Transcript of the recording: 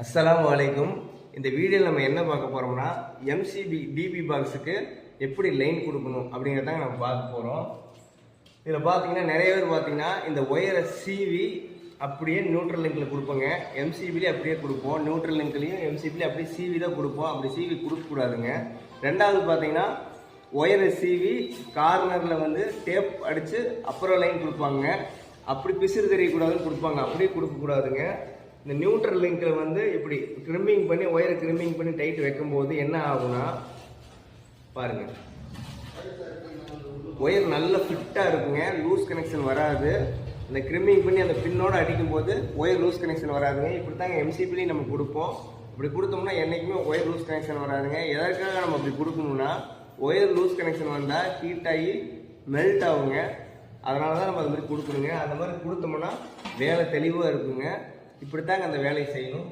அஸ்ஸலாமு அலைக்கும். இந்த வீடியோவில் நம்ம என்ன பார்க்க போகிறோம்னா எம்சிபி டிபி பாக்ஸுக்கு எப்படி லைன் கொடுக்கணும் அப்படிங்கிறதாங்க நம்ம பார்க்க போகிறோம். இதில் பார்த்தீங்கன்னா நிறைய பேர் பார்த்தீங்கன்னா இந்த ஒயரை சீவி அப்படியே நியூட்ரல் லிங்கில் கொடுப்போங்க. எம்சிபிலேயே அப்படியே கொடுப்போம், நியூட்ரல் லிங்க்லேயும் எம்சிபிலேயே அப்படியே சீவி தான் கொடுப்போம். அப்படி சீவி கொடுக்கக்கூடாதுங்க. ரெண்டாவது பார்த்தீங்கன்னா ஒயரை சீவி கார்னரில் வந்து டேப் அடித்து அப்புறம் லைன் கொடுப்பாங்க. அப்படி பிசுறு தெரியக்கூடாதுன்னு கொடுப்பாங்க. அப்படியே கொடுக்கக்கூடாதுங்க. இந்த நியூட்ரல் லிங்கில் வந்து இப்படி கிரிம்பிங் பண்ணி ஒயரை கிரிம்பிங் பண்ணி டைட் வைக்கும்போது என்ன ஆகும்னா பாருங்கள், ஒயர் நல்ல ஃபிட்டாக இருக்குங்க, லூஸ் கனெக்ஷன் வராது. இந்த கிரிம்பிங் பண்ணி அந்த பின்னோடு அடிக்கும்போது ஒயர் லூஸ் கனெக்ஷன் வராதுங்க. இப்படி தாங்க எம்சிபிலையும் நம்ம கொடுப்போம். இப்படி கொடுத்தோம்னா என்றைக்குமே ஒயர் லூஸ் கனெக்ஷன் வராதுங்க. எதற்காக நம்ம அப்படி கொடுக்கணும்னா ஒயர் லூஸ் கனெக்ஷன் வந்தால் ஹீட் ஆகி மெல்ட் ஆகுங்க. அதனால தான் நம்ம அது மாதிரி கொடுக்கணுங்க. அந்த மாதிரி கொடுத்தோம்னா வேலை தெளிவாக இருக்குங்க. இப்படித்தாங்க அந்த வேலையை செய்யணும்.